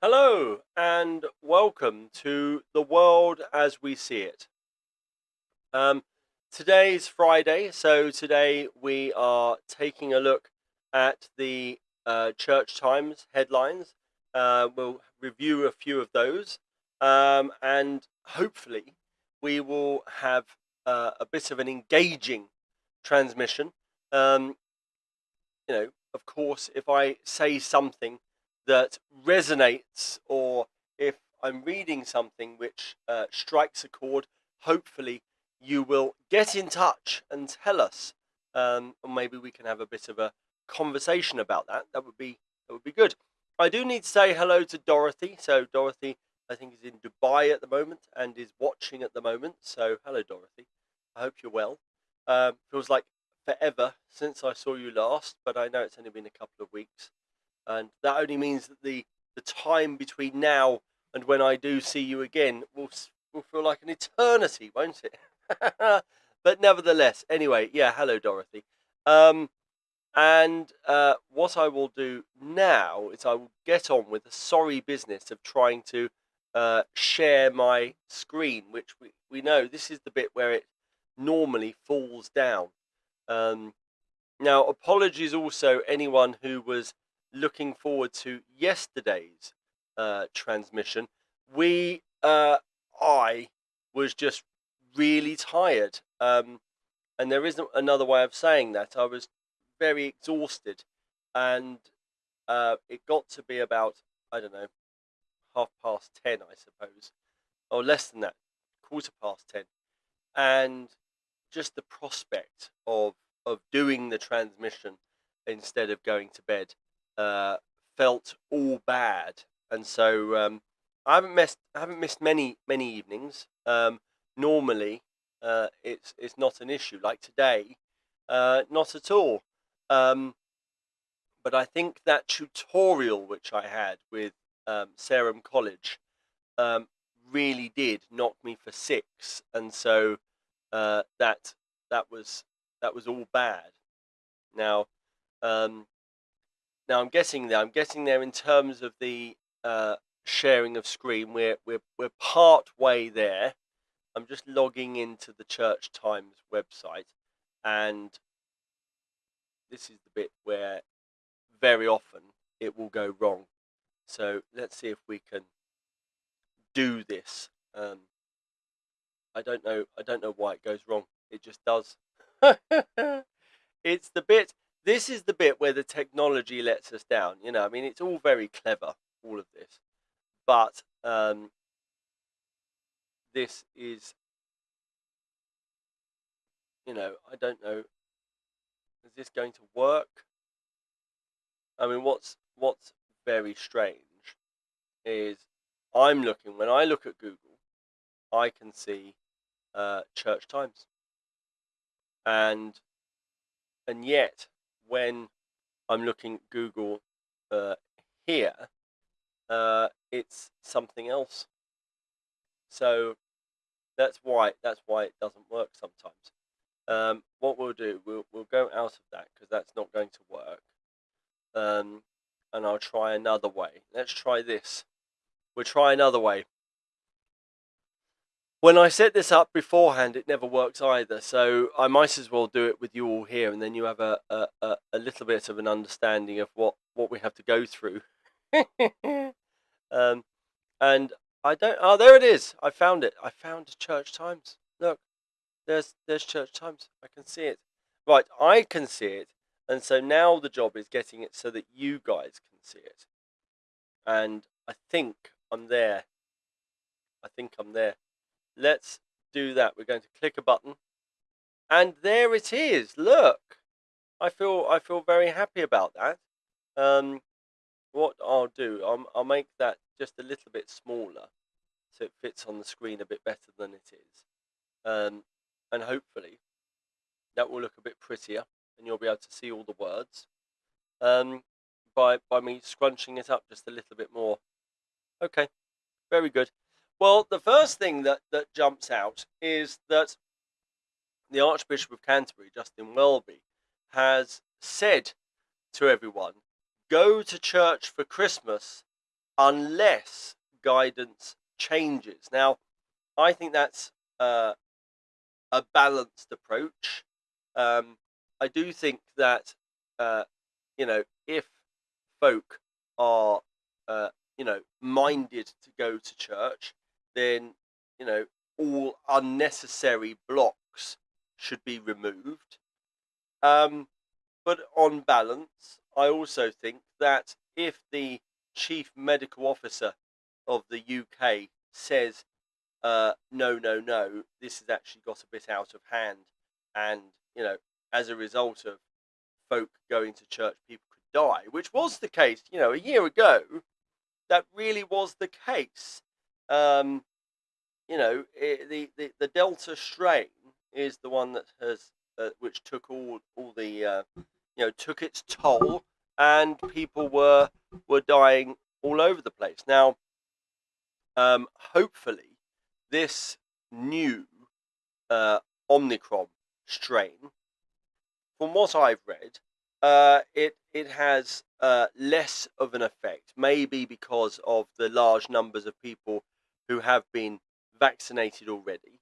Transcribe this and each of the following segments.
Hello and welcome to the world as we see it. Um, Today's Friday, so today we are taking a look at the Church Times headlines. We'll review a few of those, and hopefully we will have a bit of an engaging transmission. Um, of course, if I say something that resonates, or if I'm reading something which strikes a chord, hopefully you will get in touch and tell us, or maybe we can have a bit of a conversation about that. That would be good. I do need to say hello to Dorothy. So Dorothy, I think, is in Dubai at the moment and is watching at the moment. So hello, Dorothy. I hope you're well. Feels like forever since I saw you last, but I know it's only been a couple of weeks, and that only means that the time between now and when I do see you again will feel like an eternity, won't it? But nevertheless, anyway, yeah, hello, Dorothy. And what I will do now is I will get on with the sorry business of trying to share my screen, which we know this is the bit where it normally falls down. Um, Now, apologies also anyone who was looking forward to yesterday's transmission. I was just really tired, and there isn't another way of saying that. I was very exhausted, and it got to be about, I don't know, 10:30, I suppose, or less than that, 10:15, and just the prospect of doing the transmission instead of going to bed uh, felt all bad, and so I haven't missed many evenings. Normally, it's not an issue. Like today, not at all. Um, but I think that tutorial which I had with Sarum College um, really did knock me for six, and so that that was all bad. Now, um, now I'm guessing there in terms of the sharing of screen. We're part way there. I'm just logging into the Church Times website, and this is the bit where very often it will go wrong. So let's see if we can do this. I don't know. I don't know why it goes wrong. It just does. It's the bit. This is the bit where the technology lets us down. I mean, it's all very clever, all of this, but this is, I don't know. Is this going to work? I mean, what's very strange is when I look at Google, I can see Church Times, and yet when I'm looking at Google here, it's something else. So that's why it doesn't work sometimes. What we'll do, we'll go out of that because that's not going to work. And I'll try another way. Let's try this. We'll try another way. When I set this up beforehand, it never works either. So I might as well do it with you all here, and then you have a little bit of an understanding of what we have to go through. um, and I don't. Oh, there it is. I found it. I found Church Times. Look, there's Church Times. I can see it. Right, I can see it, and so now the job is getting it so that you guys can see it. And I think I'm there. Let's do that. We're going to click a button, and there it is. Look, I feel very happy about that. What I'll do, I'll make that just a little bit smaller, so it fits on the screen a bit better than it is, and hopefully that will look a bit prettier, and you'll be able to see all the words by me scrunching it up just a little bit more. Okay, very good. Well, the first thing that jumps out is that the Archbishop of Canterbury, Justin Welby, has said to everyone, go to church for Christmas, unless guidance changes. Now, I think that's a balanced approach. I do think that if folk are minded to go to church, then all unnecessary blocks should be removed. But on balance, I also think that if the chief medical officer of the UK says, no, this has actually got a bit out of hand, and as a result of folk going to church, people could die, which was the case, a year ago. That really was the case. The Delta strain is the one that has which took all the took its toll, and people were dying all over the place. Now, hopefully, this new Omicron strain, from what I've read, it has less of an effect, maybe because of the large numbers of people who have been vaccinated already.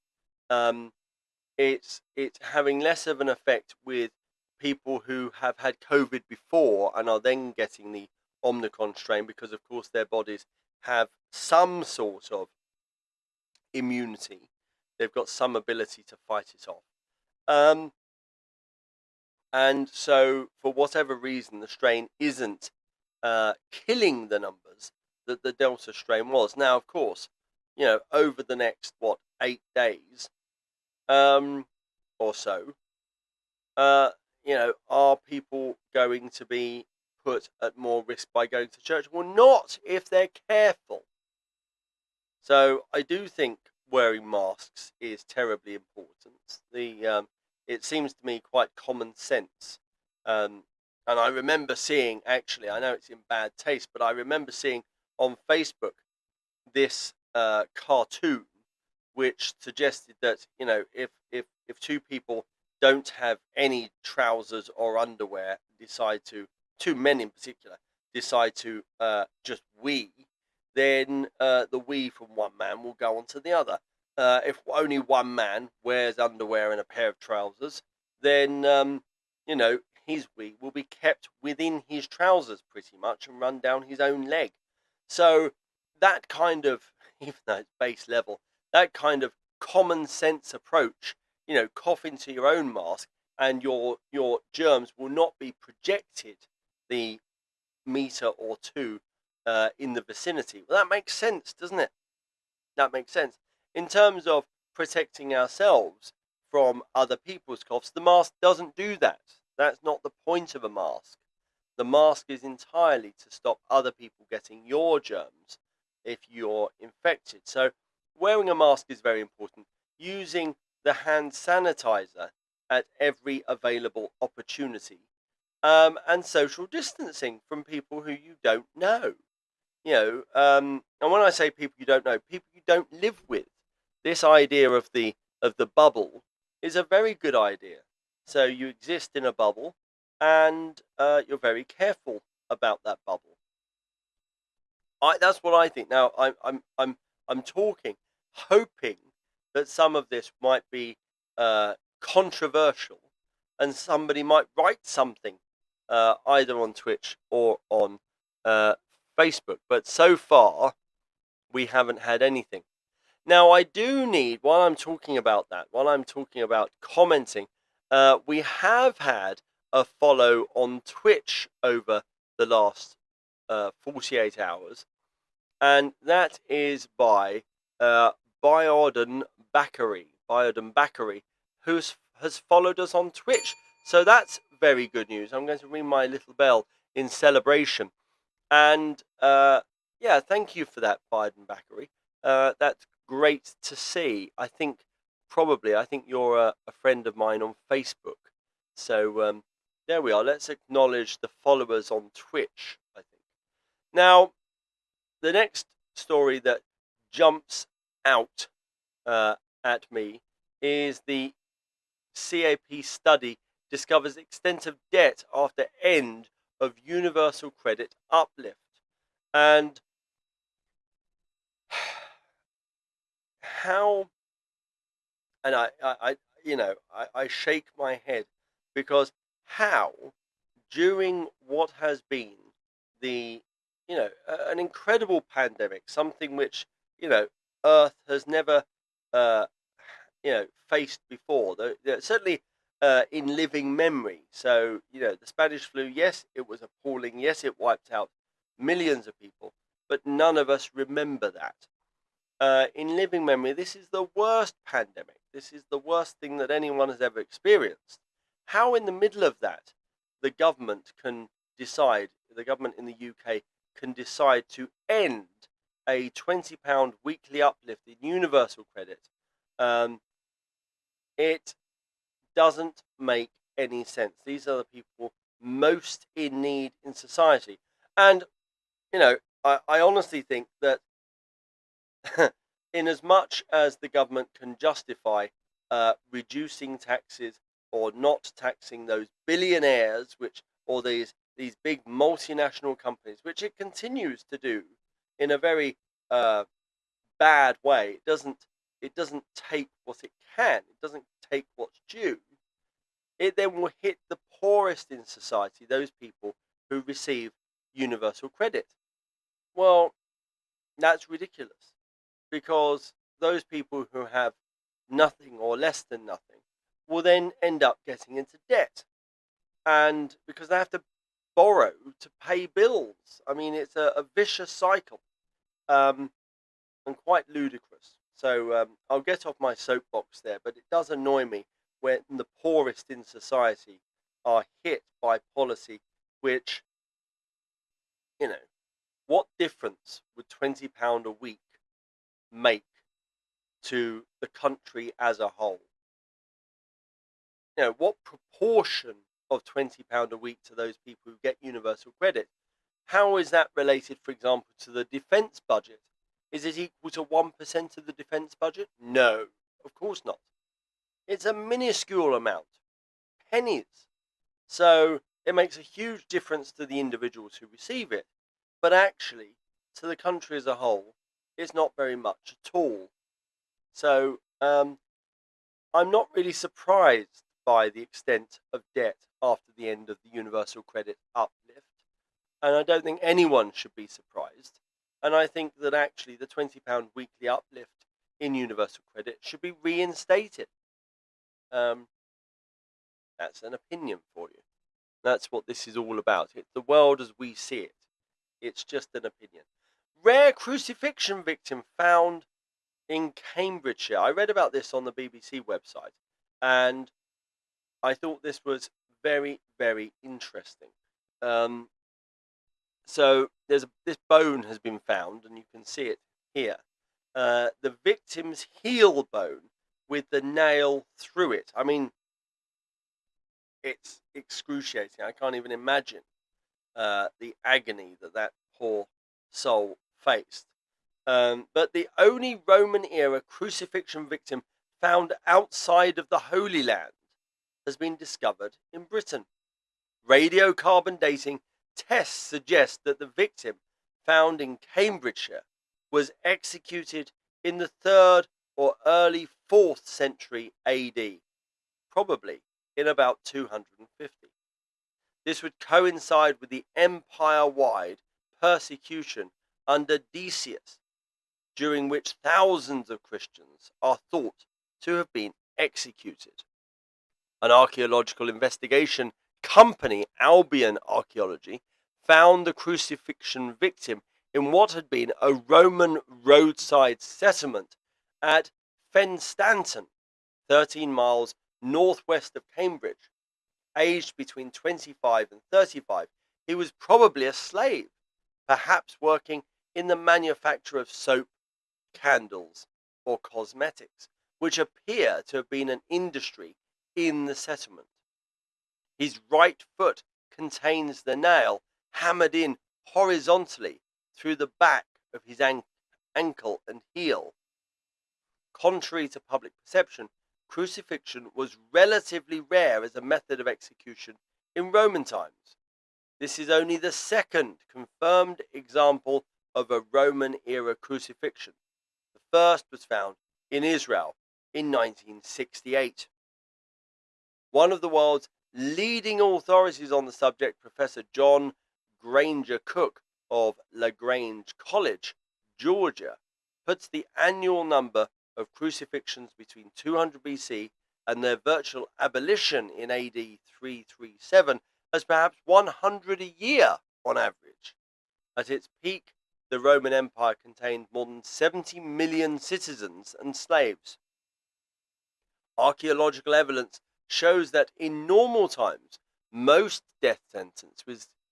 It's having less of an effect with people who have had COVID before and are then getting the Omicron strain, because of course their bodies have some sort of immunity. They've got some ability to fight it off. And so, for whatever reason, the strain isn't killing the numbers that the Delta strain was. Now, of course, over the next, 8 days or so, are people going to be put at more risk by going to church? Well, not if they're careful. So I do think wearing masks is terribly important. It seems to me quite common sense. And I remember seeing, actually, I know it's in bad taste, but I remember seeing on Facebook this cartoon which suggested that, if two people don't have any trousers or underwear, two men in particular, decide to just wee, then the wee from one man will go on to the other. If only one man wears underwear and a pair of trousers, then, his wee will be kept within his trousers pretty much and run down his own leg. So that kind of, even though it's base level, that kind of common sense approach, cough into your own mask and your germs will not be projected the meter or two in the vicinity. Well, that makes sense, doesn't it? That makes sense. In terms of protecting ourselves from other people's coughs, the mask doesn't do that. That's not the point of a mask. The mask is entirely to stop other people getting your germs if you're infected. So wearing a mask is very important. Using the hand sanitizer at every available opportunity, and social distancing from people who you don't know. And when I say people you don't know, people you don't live with, this idea of the bubble is a very good idea. So you exist in a bubble, and you're very careful about that bubble. That's what I think. Now, I'm talking, hoping that some of this might be controversial, and somebody might write something either on Twitch or on Facebook. But so far, we haven't had anything. Now, I do need, while I'm talking about commenting, we have had a follow on Twitch over the last 48 hours, and that is by Biodon Bakary, who has followed us on Twitch. So that's very good news. I'm going to ring my little bell in celebration. And thank you for that, Biodon Bakary. That's great to see. I think you're a friend of mine on Facebook. So there we are. Let's acknowledge the followers on Twitch, I think. Now, the next story that jumps out at me is the CAP study discovers extent of debt after end of universal credit uplift. And how, and I shake my head, because how, during what has been the, an incredible pandemic, something which, Earth has never, uh, faced before, certainly in living memory. So, the Spanish flu, yes, it was appalling. Yes, it wiped out millions of people, but none of us remember that. In living memory, this is the worst pandemic. This is the worst thing that anyone has ever experienced. How, in the middle of that, the government the government in the UK can decide to end a £20 weekly uplift in universal credit, it doesn't make any sense. These are the people most in need in society. And, I honestly think that in as much as the government can justify reducing taxes or not taxing those billionaires, or these big multinational companies, which it continues to do in a very bad way, it doesn't take what it can. It doesn't take what's due. It then will hit the poorest in society, those people who receive universal credit. Well, that's ridiculous, because those people who have nothing or less than nothing will then end up getting into debt, and because they have to borrow to pay bills. I mean, it's a vicious cycle, and quite ludicrous. So I'll get off my soapbox there, but it does annoy me when the poorest in society are hit by policy which, what difference would £20 a week make to the country as a whole? What proportion of £20 a week to those people who get universal credit? How is that related, for example, to the defence budget? Is it equal to 1% of the defence budget? No, of course not. It's a minuscule amount, pennies. So it makes a huge difference to the individuals who receive it, but actually, to the country as a whole, it's not very much at all. So I'm not really surprised by the extent of debt after the end of the universal credit uplift, and I don't think anyone should be surprised. And I think that actually the £20 weekly uplift in universal credit should be reinstated. That's an opinion for you. That's what this is all about. It's the world as we see it. It's just an opinion. Rare crucifixion victim found in Cambridgeshire. I read about this on the BBC website, and I thought this was very, very interesting. So this bone has been found, and you can see it here. The victim's heel bone with the nail through it. I mean, it's excruciating. I can't even imagine the agony that poor soul faced. But the only Roman-era crucifixion victim found outside of the Holy Land has been discovered in Britain. Radiocarbon dating tests suggest that the victim, found in Cambridgeshire, was executed in the 3rd or early 4th century AD, probably in about 250. This would coincide with the empire-wide persecution under Decius, during which thousands of Christians are thought to have been executed. An archaeological investigation company, Albion Archaeology, found the crucifixion victim in what had been a Roman roadside settlement at Fenstantin, 13 miles northwest of Cambridge. Aged between 25 and 35, he was probably a slave, perhaps working in the manufacture of soap, candles, or cosmetics, which appear to have been an industry in the settlement. His right foot contains the nail hammered in horizontally through the back of his ankle and heel. Contrary to public perception, crucifixion was relatively rare as a method of execution in Roman times. This is only the second confirmed example of a Roman-era crucifixion. The first was found in Israel in 1968. One of the world's leading authorities on the subject, Professor John Granger Cook of LaGrange College, Georgia, puts the annual number of crucifixions between 200 BC and their virtual abolition in AD 337 as perhaps 100 a year on average. At its peak, the Roman Empire contained more than 70 million citizens and slaves. Archaeological evidence shows that in normal times, most death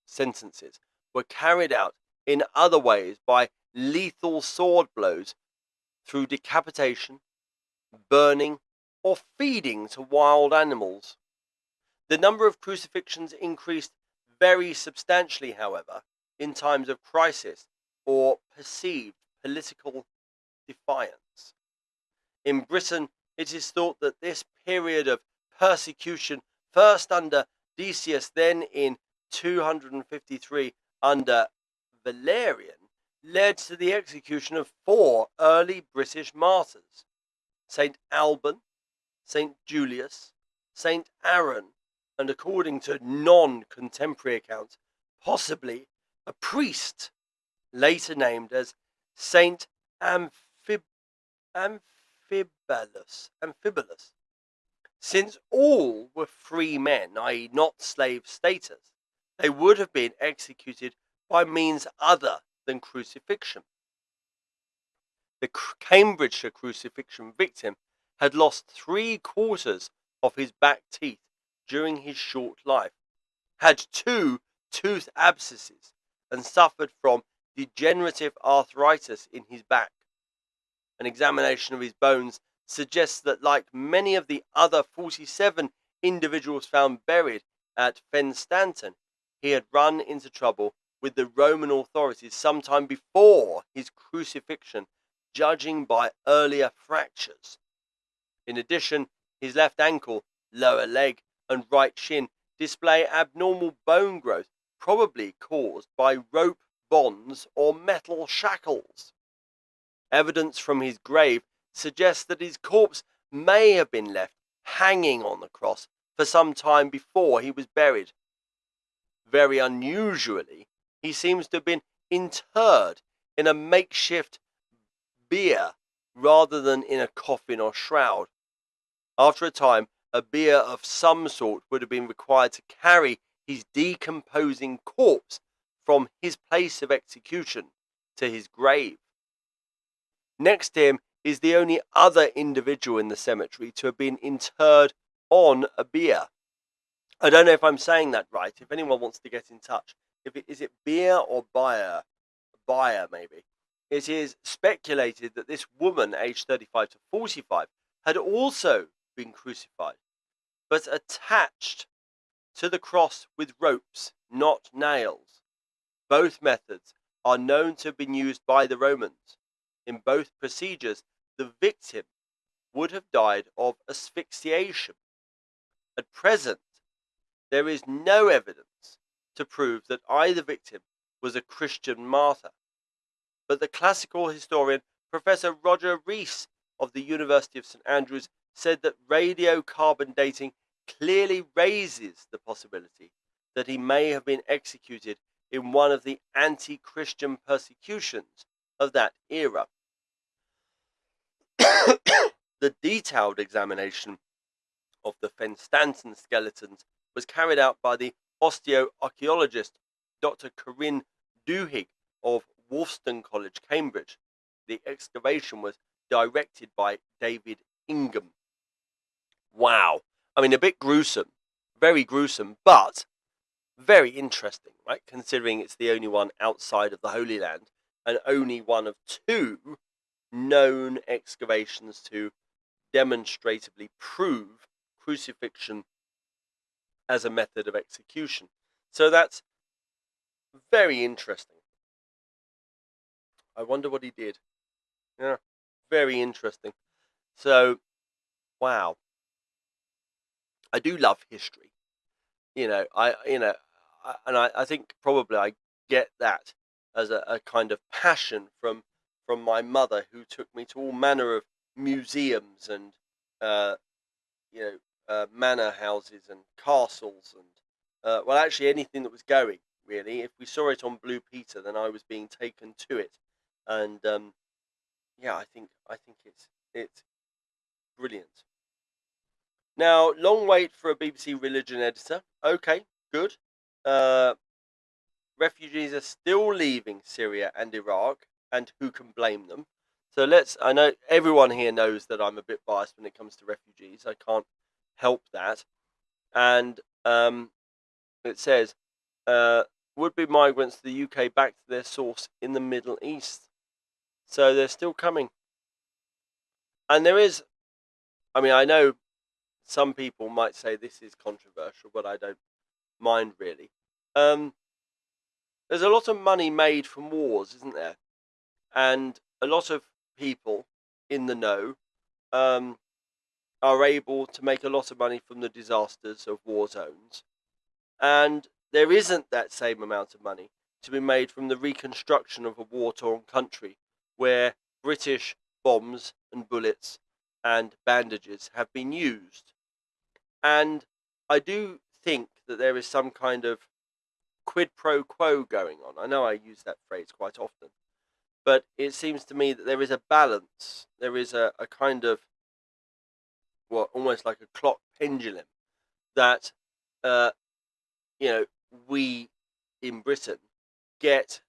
sentences were carried out in other ways by lethal sword blows through decapitation, burning, or feeding to wild animals. The number of crucifixions increased very substantially, however, in times of crisis or perceived political defiance. In Britain, it is thought that this period of persecution, first under Decius, then in 253 under Valerian, led to the execution of 4 early British martyrs: St. Alban, St. Julius, St. Aaron, and according to non-contemporary accounts, possibly a priest, later named as St. Amphibolus. Since all were free men, i.e. not slave status, they would have been executed by means other than crucifixion. The Cambridgeshire crucifixion victim had lost 3/4 of his back teeth during his short life, had 2 tooth abscesses, and suffered from degenerative arthritis in his back. An examination of his bones suggests that, like many of the other 47 individuals found buried at Fenstantin, he had run into trouble with the Roman authorities sometime before his crucifixion, judging by earlier fractures. In addition, his left ankle, lower leg, and right shin display abnormal bone growth, probably caused by rope bonds or metal shackles. Evidence from his grave suggests that his corpse may have been left hanging on the cross for some time before he was buried. Very unusually, he seems to have been interred in a makeshift bier rather than in a coffin or shroud. After a time, a bier of some sort would have been required to carry his decomposing corpse from his place of execution to his grave. Next to him is the only other individual in the cemetery to have been interred on a bier. I don't know if I'm saying that right. If anyone wants to get in touch, is it bier or bier? Bier, maybe. It is speculated that this woman, aged 35 to 45, had also been crucified, but attached to the cross with ropes, not nails. Both methods are known to have been used by the Romans. In both procedures, the victim would have died of asphyxiation. At present, there is no evidence to prove that either victim was a Christian martyr, but the classical historian Professor Roger Rees of the University of St Andrews said that radiocarbon dating clearly raises the possibility that he may have been executed in one of the anti-Christian persecutions of that era. The detailed examination of the Fenstantin skeletons was carried out by the osteoarchaeologist Dr. Corinne Duhigg of Wolfston College, Cambridge. The excavation was directed by David Ingham. Wow. I mean, a bit gruesome, very gruesome, but very interesting, right? Considering it's the only one outside of the Holy Land and only one of 2 known excavations to demonstratively prove crucifixion as a method of execution. So that's very interesting. I wonder what he did. Yeah, very interesting. So, wow. I do love history. I think probably I get that as a kind of passion from my mother, who took me to all manner of museums and manor houses and castles and well, actually anything that was going really. If we saw it on Blue Peter, then I was being taken to it, and I think it's brilliant. Now, long wait for a BBC religion editor. Okay, good. Refugees are still leaving Syria and Iraq, and who can blame them? So I know everyone here knows that I'm a bit biased when it comes to refugees. I can't help that. And it says, would-be migrants to the UK back to their source in the Middle East. So they're still coming. And there is, I know some people might say this is controversial, but I don't mind really. There's a lot of money made from wars, isn't there? And a lot of people in the know are able to make a lot of money from the disasters of war zones. And there isn't that same amount of money to be made from the reconstruction of a war-torn country where British bombs and bullets and bandages have been used. And I do think that there is some kind of quid pro quo going on. I know I use that phrase quite often, but it seems to me that there is a balance. There is a kind of, almost like a clock pendulum that, we in Britain get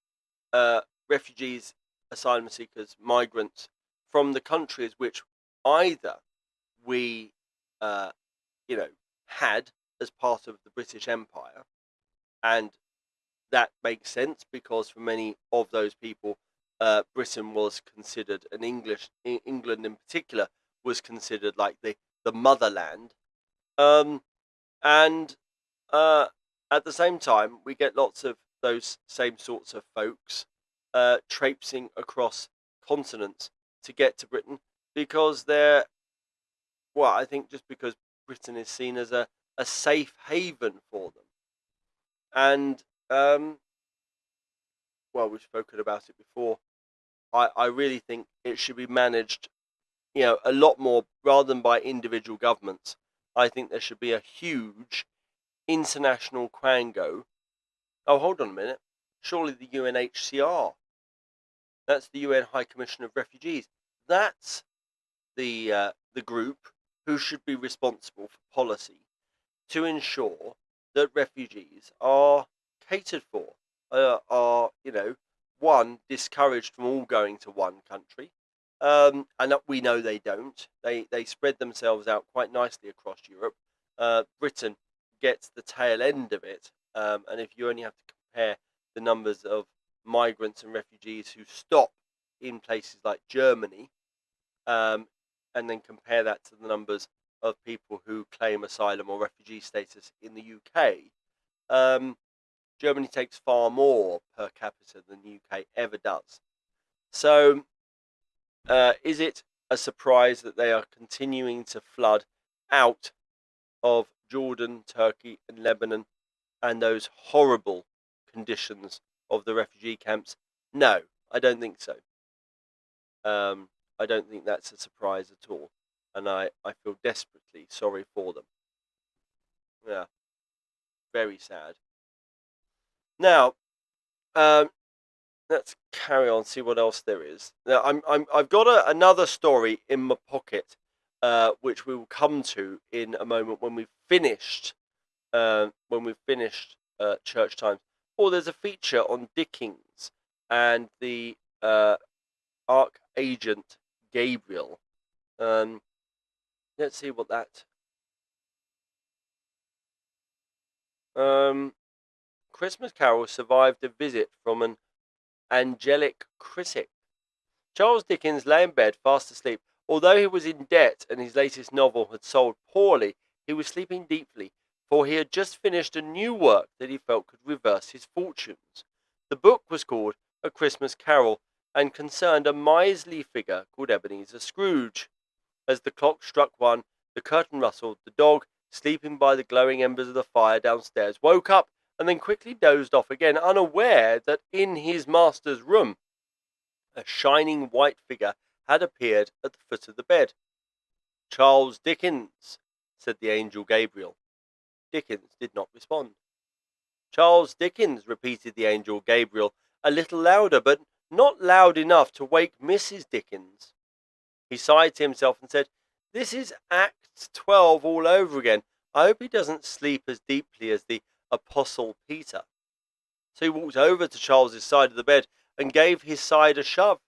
refugees, asylum seekers, migrants from the countries which either we, had as part of the British Empire, and that makes sense because for many of those people, Britain was considered, and England in particular, was considered like the motherland. And at the same time, we get lots of those same sorts of folks traipsing across continents to get to Britain because they're, I think just because Britain is seen as a safe haven for them. And, we've spoken about it before. I really think it should be managed, a lot more rather than by individual governments. I think there should be a huge international quango. Oh, hold on a minute. Surely the UNHCR. That's the UN High Commission of Refugees. That's the group who should be responsible for policy to ensure that refugees are catered for, are discouraged from all going to one country. And we know they don't. They spread themselves out quite nicely across Europe. Britain gets the tail end of it. And if you only have to compare the numbers of migrants and refugees who stop in places like Germany, and then compare that to the numbers of people who claim asylum or refugee status in the UK, Germany takes far more per capita than the UK ever does. So, is it a surprise that they are continuing to flood out of Jordan, Turkey, and Lebanon, and those horrible conditions of the refugee camps? No, I don't think so. I don't think that's a surprise at all, and I feel desperately sorry for them. Yeah, very sad. Now, let's carry on, see what else there is. Now, I've got another story in my pocket, which we will come to in a moment when we've finished. Church Times. Oh, there's a feature on Dickens and the Archagent Gabriel. Let's see what that. Christmas Carol survived a visit from an angelic critic. Charles Dickens lay in bed fast asleep. Although he was in debt and his latest novel had sold poorly, he was sleeping deeply, for he had just finished a new work that he felt could reverse his fortunes. The book was called A Christmas Carol and concerned a miserly figure called Ebenezer Scrooge. As the clock struck one, the curtain rustled. The dog, sleeping by the glowing embers of the fire downstairs, woke up and then quickly dozed off again, unaware that in his master's room a shining white figure had appeared at the foot of the bed. "Charles Dickens," said the angel Gabriel. Dickens did not respond. "Charles Dickens," repeated the angel Gabriel, a little louder, but not loud enough to wake Mrs. Dickens. He sighed to himself and said, "This is Act 12 all over again. I hope he doesn't sleep as deeply as the Apostle Peter." So he walked over to Charles's side of the bed and gave his side a shove.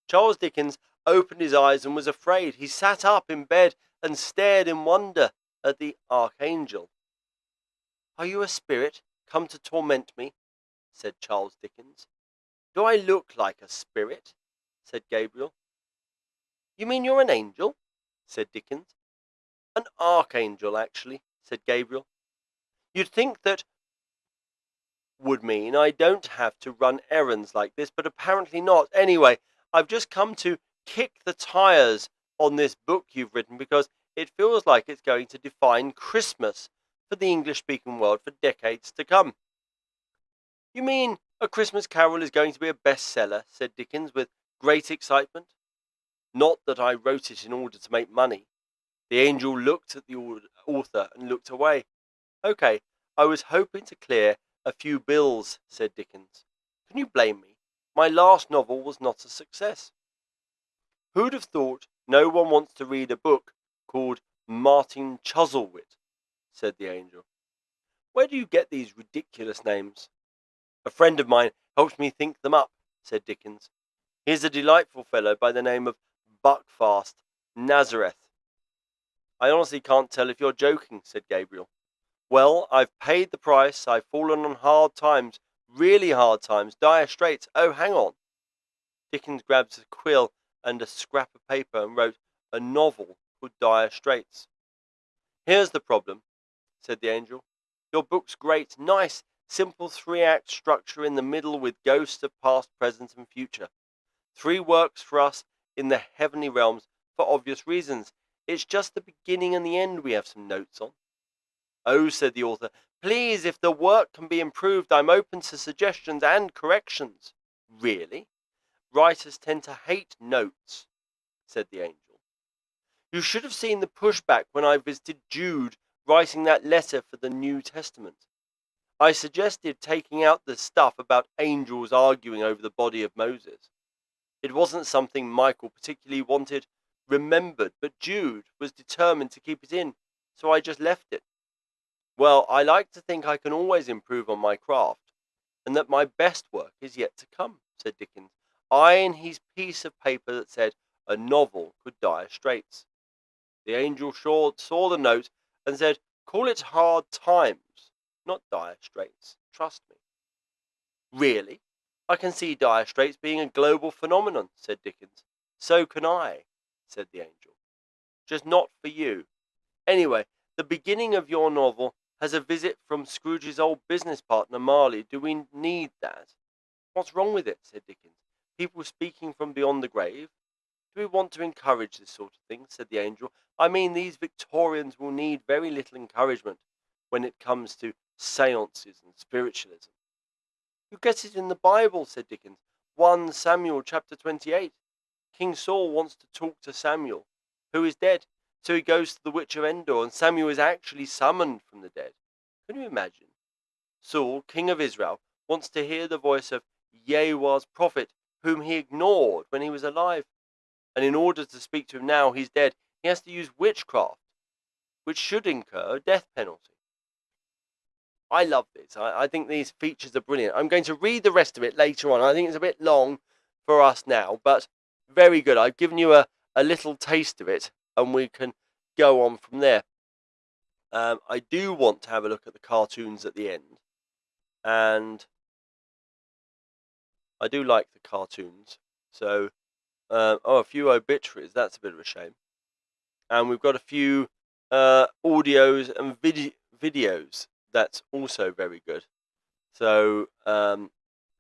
Charles Dickens opened his eyes and was afraid. He sat up in bed and stared in wonder at the archangel. "Are you a spirit come to torment me?" said Charles Dickens. "Do I look like a spirit?" said Gabriel. "You mean you're an angel?" said Dickens. "An archangel, actually," said Gabriel. "You'd think that would mean I don't have to run errands like this, but apparently not. Anyway, I've just come to kick the tires on this book you've written because it feels like it's going to define Christmas for the English-speaking world for decades to come." "You mean A Christmas Carol is going to be a bestseller?" said Dickens with great excitement. "Not that I wrote it in order to make money." The angel looked at the author and looked away. "Okay, I was hoping to clear a few bills," said Dickens. "Can you blame me? My last novel was not a success." "Who'd have thought no one wants to read a book called Martin Chuzzlewit?" said the angel. "Where do you get these ridiculous names?" "A friend of mine helped me think them up," said Dickens. "He is a delightful fellow by the name of Buckfast Nazareth." "I honestly can't tell if you're joking," said Gabriel. "Well, I've paid the price. I've fallen on hard times, really hard times, dire straits. Oh, hang on." Dickens grabbed a quill and a scrap of paper and wrote a novel called Dire Straits. "Here's the problem," said the angel. "Your book's great, nice, simple 3-act structure in the middle with ghosts of past, present, and future. 3 works for us in the heavenly realms for obvious reasons. It's just the beginning and the end we have some notes on." "Oh," said the author, "please, if the work can be improved, I'm open to suggestions and corrections." "Really? Writers tend to hate notes," said the angel. "You should have seen the pushback when I visited Jude writing that letter for the New Testament. I suggested taking out the stuff about angels arguing over the body of Moses. It wasn't something Michael particularly wanted remembered, but Jude was determined to keep it in, so I just left it. Well, I like to think I can always improve on my craft, and that my best work is yet to come," said Dickens, eyeing his piece of paper that said a novel called Dire Straits. The angel saw the note and said, "Call it Hard Times, not Dire Straits. Trust me." "Really? I can see Dire Straits being a global phenomenon," said Dickens. "So can I," said the angel. "Just not for you. Anyway, the beginning of your novel has a visit from Scrooge's old business partner, Marley. Do we need that?" "What's wrong with it?" said Dickens. "People speaking from beyond the grave? Do we want to encourage this sort of thing?" said the angel. "I mean, these Victorians will need very little encouragement when it comes to seances and spiritualism." "You get it in the Bible," said Dickens. 1 Samuel chapter 28. King Saul wants to talk to Samuel, who is dead. So he goes to the witch of Endor, and Samuel is actually summoned from the dead. Can you imagine? Saul, king of Israel, wants to hear the voice of Yahweh's prophet, whom he ignored when he was alive. And in order to speak to him now he's dead, he has to use witchcraft, which should incur a death penalty. I love this. I think these features are brilliant. I'm going to read the rest of it later on. I think it's a bit long for us now, but very good. I've given you a little taste of it, and we can go on from there. I do want to have a look at the cartoons at the end, and I do like the cartoons. So, a few obituaries. That's a bit of a shame. And we've got a few audios and videos. That's also very good. So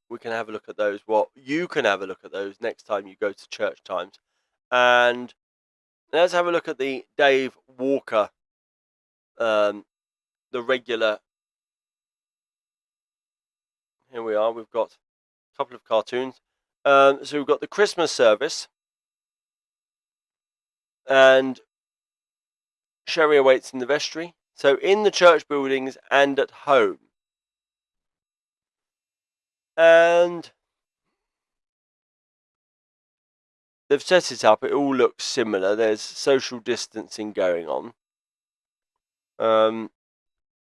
we can have a look at those. Well, you can have a look at those next time you go to Church Times. And let's have a look at the Dave Walker, the regular. Here we are. We've got a couple of cartoons. So we've got the Christmas service, And Sherry awaits in the vestry. So in the church buildings and at home. And they've set it up. It all looks similar. There's social distancing going on.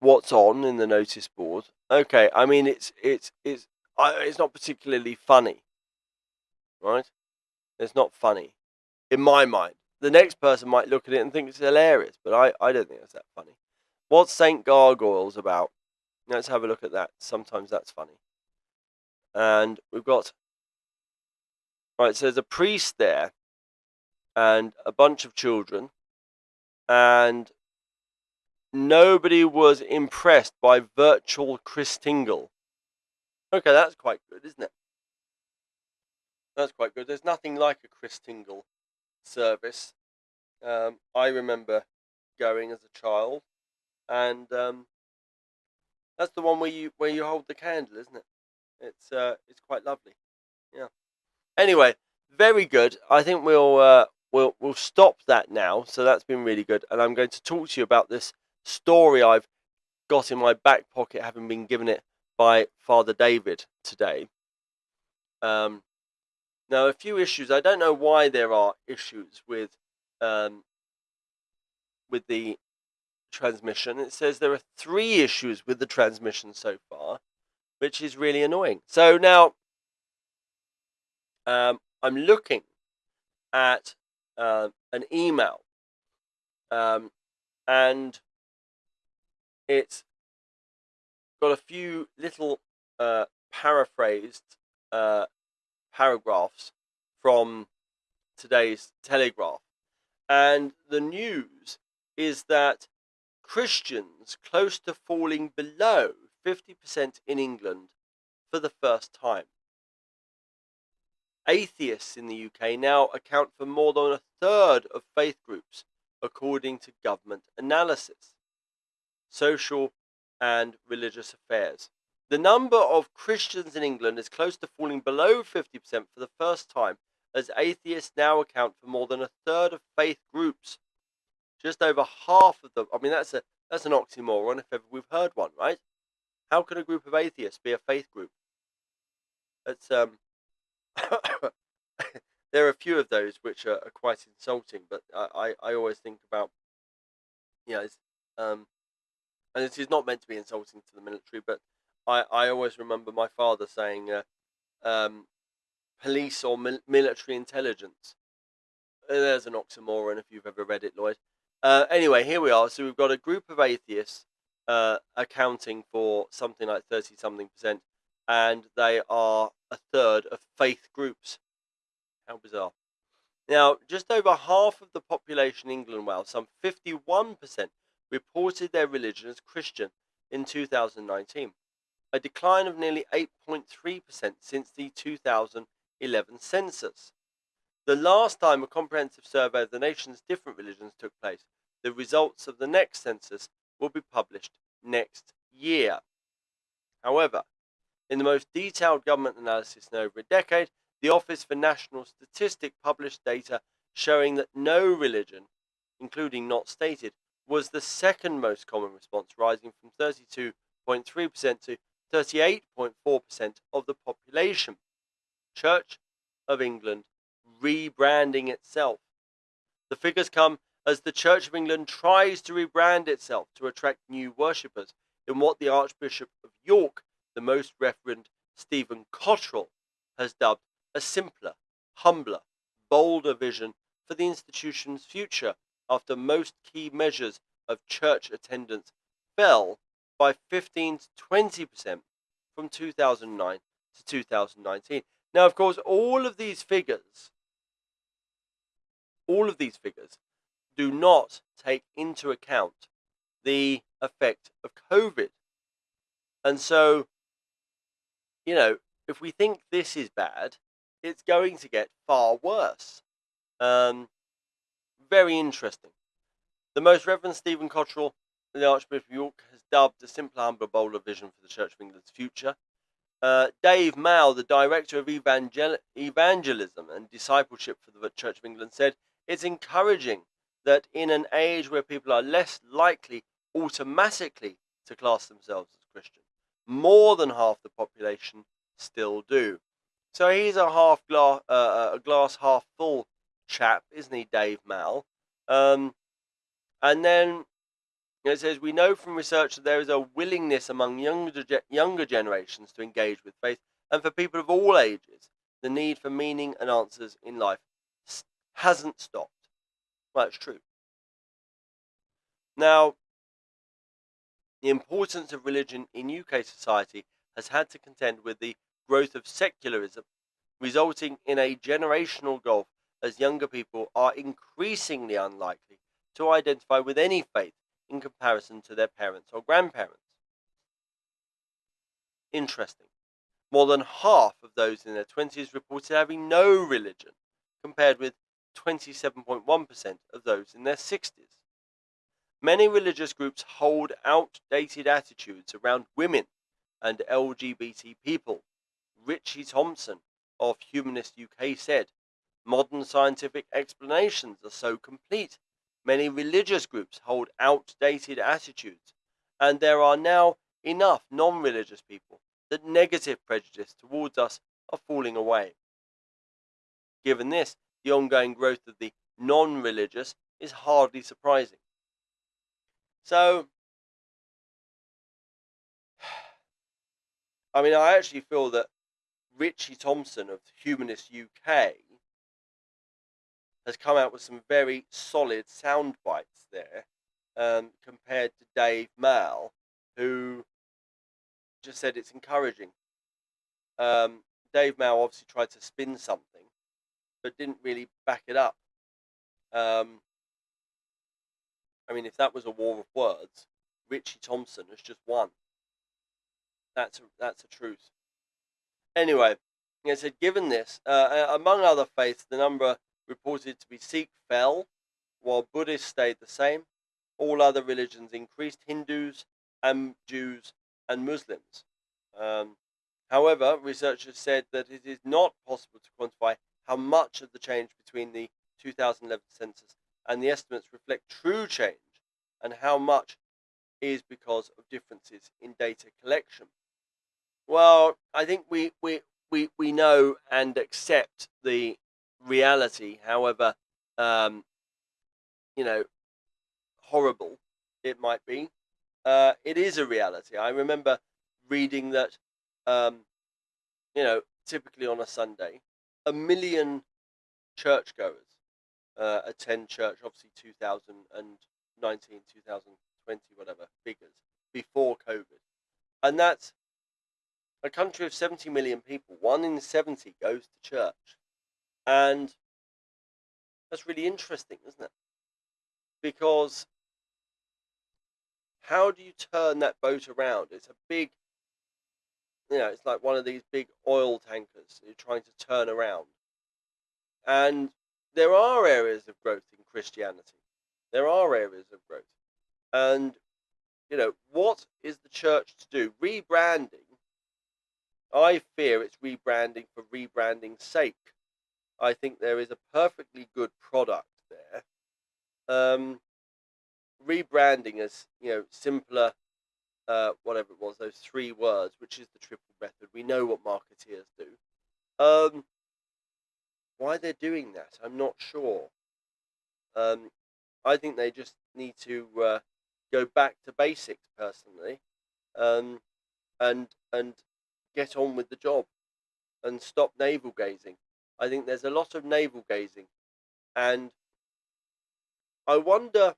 What's on in the notice board? Okay, I mean it's not particularly funny, right? It's not funny in my mind. The next person might look at it and think it's hilarious, but I don't think it's that funny. What's Saint Gargoyles about? Let's have a look at that. Sometimes that's funny. And we've got, right, so there's a priest there and a bunch of children, and nobody was impressed by virtual Christingle. Okay, that's quite good, isn't it? That's quite good. There's nothing like a Christingle service. I remember going as a child, and that's the one where you hold the candle, isn't it? It's quite lovely. Yeah. Anyway, very good. I think we'll stop that now. So that's been really good, and I'm going to talk to you about this story I've got in my back pocket, having been given it by Father David today. Now, a few issues. I don't know why there are issues with the transmission. It says there are 3 issues with the transmission so far, which is really annoying. So now I'm looking at an email, and it's got a few little paraphrased paragraphs from today's Telegraph. And the news is that Christians close to falling below 50% in England for the first time. Atheists in the UK now account for more than a third of faith groups, according to government analysis. Social and religious affairs. The number of Christians in England is close to falling below 50% for the first time, as atheists now account for more than a third of faith groups. Just over half of them. I mean, that's an oxymoron if ever we've heard one, right? How can a group of atheists be a faith group? That's there are a few of those which are quite insulting, but I always think about, and this is not meant to be insulting to the military, but I always remember my father saying police or military intelligence. There's an oxymoron if you've ever read it, Lloyd. Anyway, here we are. So we've got a group of atheists accounting for something like 30-something%, and they are a third of faith groups. How bizarre. Now, just over half of the population in England and Wales, some 51%, reported their religion as Christian in 2019, a decline of nearly 8.3% since the 2011 census. The last time a comprehensive survey of the nation's different religions took place, the results of the next census will be published next year. However, in the most detailed government analysis in over a decade, the Office for National Statistics published data showing that no religion, including not stated, was the second most common response, rising from 32.3% to 38.4% of the population. Church of England rebranding itself. The figures come as the Church of England tries to rebrand itself to attract new worshippers in what the Archbishop of York, the Most Reverend Stephen Cottrell, has dubbed a simpler, humbler, bolder vision for the institution's future, after most key measures of church attendance fell by 15 to 20% from 2009 to 2019. Now, of course, all of these figures do not take into account the effect of COVID. And so, if we think this is bad, it's going to get far worse. Very interesting. The Most Reverend Stephen Cottrell, the Archbishop of York, has dubbed a simpler, humbler, bolder vision for the Church of England's future. Dave Mao, the Director of Evangelism and Discipleship for the Church of England, said, "It's encouraging that in an age where people are less likely automatically to class themselves as Christian, more than half the population still do. So he's a glass half full chap, isn't he, Dave Mal? And then it says, we know from research that there is a willingness among younger generations to engage with faith, and for people of all ages, the need for meaning and answers in life hasn't stopped. Well, it's true. Now, the importance of religion in UK society has had to contend with the growth of secularism, resulting in a generational gulf as younger people are increasingly unlikely to identify with any faith in comparison to their parents or grandparents. Interesting. More than half of those in their 20s reported having no religion, compared with 27.1% of those in their 60s. Many religious groups hold outdated attitudes around women and LGBT people. Richie Thompson of Humanist UK said, modern scientific explanations are so complete. Many religious groups hold outdated attitudes, and there are now enough non-religious people that negative prejudice towards us are falling away. Given this, the ongoing growth of the non-religious is hardly surprising. So, I mean, I actually feel that Richie Thompson of Humanist UK has come out with some very solid sound bites there, compared to Dave Mal, who just said it's encouraging. Dave Mal obviously tried to spin something, but didn't really back it up. I mean, if that was a war of words, Richie Thompson has just won. That's a truth. Anyway, it said, given this, among other faiths, the number reported to be Sikh fell, while Buddhists stayed the same. All other religions increased, Hindus and Jews and Muslims. However, researchers said that it is not possible to quantify how much of the change between the 2011 census and the estimates reflect true change, and how much is because of differences in data collection. Well, I think we know and accept the reality, however, horrible it might be. It is a reality. I remember reading that, typically on a Sunday, 1 million churchgoers attend church, obviously 2019, 2020, whatever, figures, before COVID. And that's a country of 70 million people. 1 in 70 goes to church. And that's really interesting, isn't it? Because how do you turn that boat around? It's a big, it's like one of these big oil tankers you're trying to turn around. And there are areas of growth in Christianity. There are areas of growth. And, what is the church to do? Rebranding. I fear it's rebranding for rebranding's sake. I think there is a perfectly good product there. Rebranding is, simpler, whatever it was, those 3 words, which is the triple method. We know what marketeers do. Why they're doing that, I'm not sure. I think they just need to go back to basics, personally, and get on with the job and stop navel gazing. I think there's a lot of navel gazing, and I wonder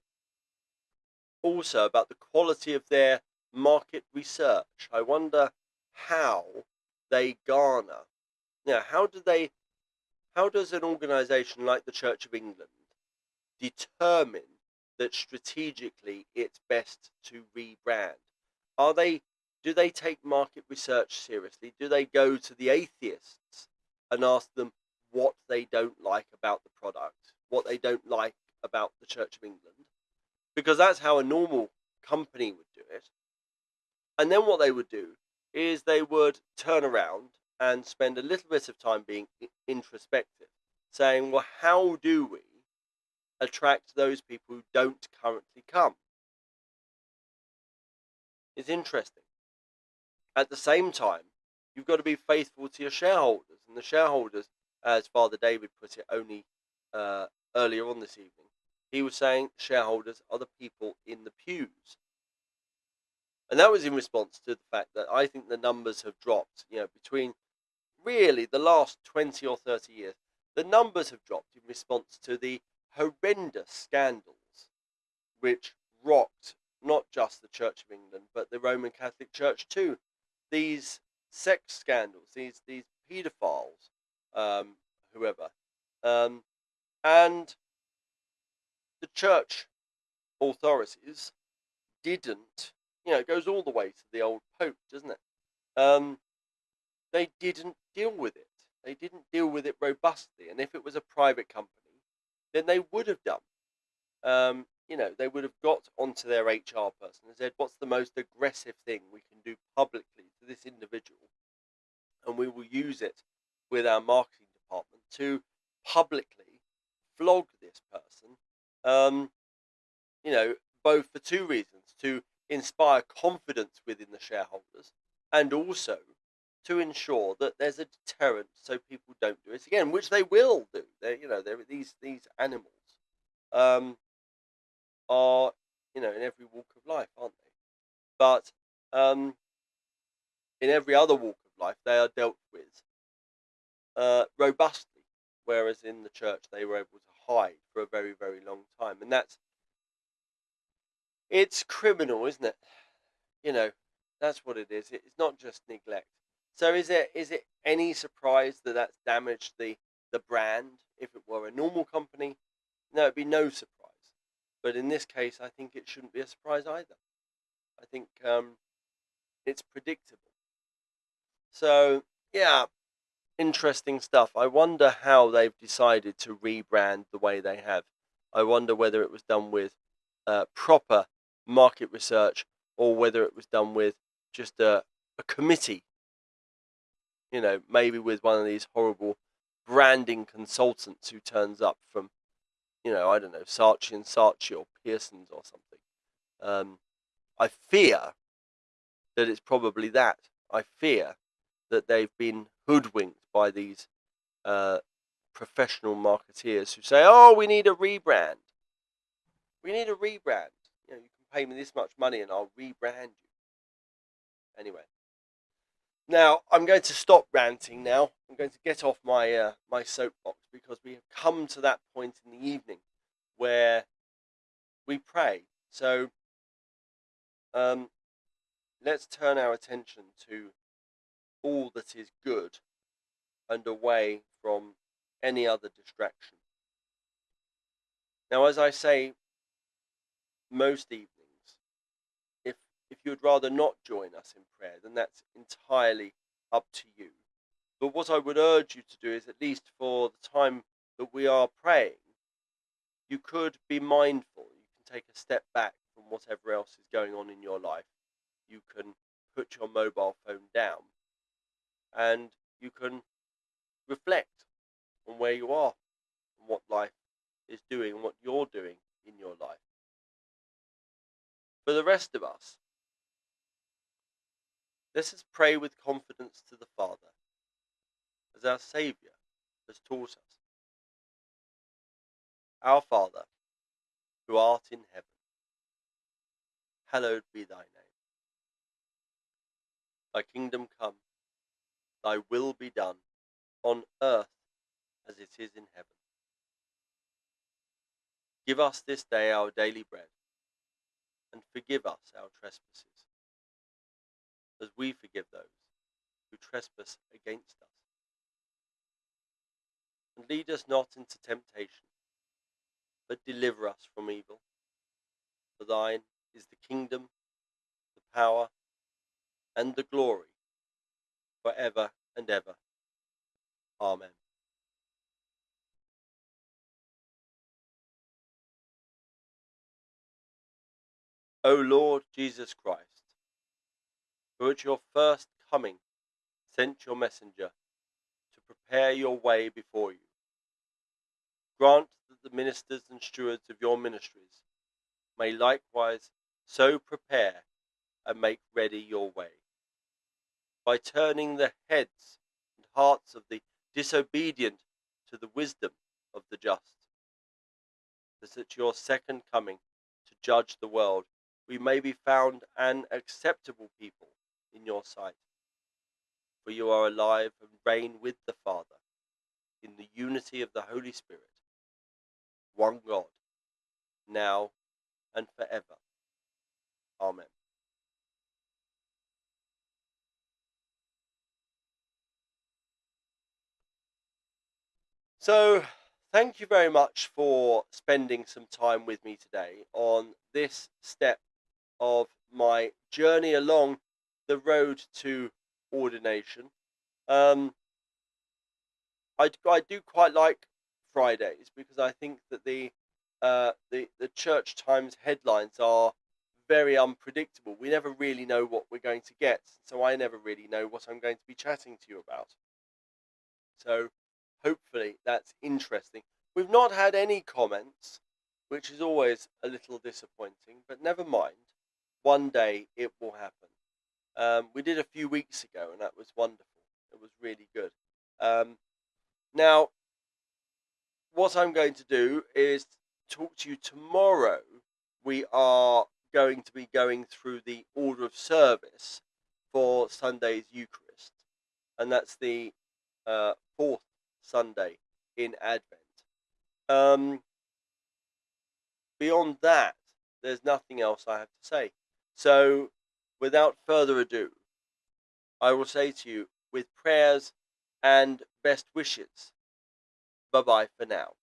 also about the quality of their market research. I wonder how they garner. How does an organisation like the Church of England determine that strategically it's best to rebrand? Do they take market research seriously? Do they go to the atheists and ask them what they don't like about the product, what they don't like about the Church of England? Because that's how a normal company would do it. And then what they would do is they would turn around and spend a little bit of time being introspective, saying, well, how do we attract those people who don't currently come. It's interesting. At the same time, you've got to be faithful to your shareholders, and the shareholders, as Father David put it only earlier on this evening, he was saying shareholders are the people in the pews. And that was in response to the fact that I think the numbers have dropped, between really the last 20 or 30 years. The numbers have dropped in response to the horrendous scandals which rocked not just the Church of England, but the Roman Catholic Church too. These sex scandals, these paedophiles, whoever, and the church authorities didn't, it goes all the way to the old Pope, doesn't it? They didn't deal with it. They didn't deal with it robustly. And if it was a private company, then they would have done. They would have got onto their HR person and said, what's the most aggressive thing we can do publicly to this individual? And we will use it with our marketing department to publicly flog this person, both for two reasons: to inspire confidence within the shareholders, and also to ensure that there's a deterrent so people don't do it again, which they will do. These animals are, in every walk of life, aren't they? But in every other walk of life, they are dealt with robustly, whereas in the church they were able to hide for a very, very long time. And it's criminal, isn't it? That's what it is. It's not just neglect. So is it any surprise that that's damaged the brand? If it were a normal company, no, it'd be no surprise. But in this case, I think it shouldn't be a surprise either. I think it's predictable. So, yeah, interesting stuff. I wonder how they've decided to rebrand the way they have. I wonder whether it was done with proper market research, or whether it was done with just a committee, maybe with one of these horrible branding consultants who turns up from, I don't know, Saatchi and Saatchi or Pearson's or something. I fear that it's probably that. I fear that they've been hoodwinked by these professional marketeers who say, oh, we need a rebrand. We need a rebrand. You can pay me this much money and I'll rebrand you. Anyway. Now, I'm going to stop ranting now. I'm going to get off my my soapbox, because we have come to that point in the evening where we pray. So, let's turn our attention to all that is good and away from any other distraction. Now, as I say most evenings, if you'd rather not join us in prayer, then that's entirely up to you. But what I would urge you to do is, at least for the time that we are praying, you could be mindful. You can take a step back from whatever else is going on in your life. You can put your mobile phone down, and you can reflect on where you are and what life is doing and what you're doing in your life. For the rest of us, let us pray with confidence to the Father, as our Saviour has taught us. Our Father, who art in heaven, hallowed be thy name. Thy kingdom come, thy will be done, on earth as it is in heaven. Give us this day our daily bread, and forgive us our trespasses, as we forgive those who trespass against us. And lead us not into temptation, but deliver us from evil. For thine is the kingdom, the power, and the glory, for ever and ever. Amen. O Lord Jesus Christ, who at your first coming sent your messenger to prepare your way before you, grant that the ministers and stewards of your ministries may likewise so prepare and make ready your way, by turning the heads and hearts of the disobedient to the wisdom of the just, that at your second coming to judge the world we may be found an acceptable people in your sight. For you are alive and reign with the Father in the unity of the Holy Spirit, one God, now and forever. Amen. So, thank you very much for spending some time with me today on this step of my journey along the road to ordination. I do quite like Fridays because I think that the church times headlines are very unpredictable. We never really know what we're going to get, so I never really know what I'm going to be chatting to you about. So hopefully that's interesting. We've not had any comments, which is always a little disappointing, but never mind. One day it will happen. We did a few weeks ago, and that was wonderful. It was really good. Now, what I'm going to do is talk to you tomorrow. We are going to be going through the order of service for Sunday's Eucharist, and that's the fourth Sunday in Advent. Beyond that, there's nothing else I have to say. So, without further ado, I will say to you, with prayers and best wishes, bye-bye for now.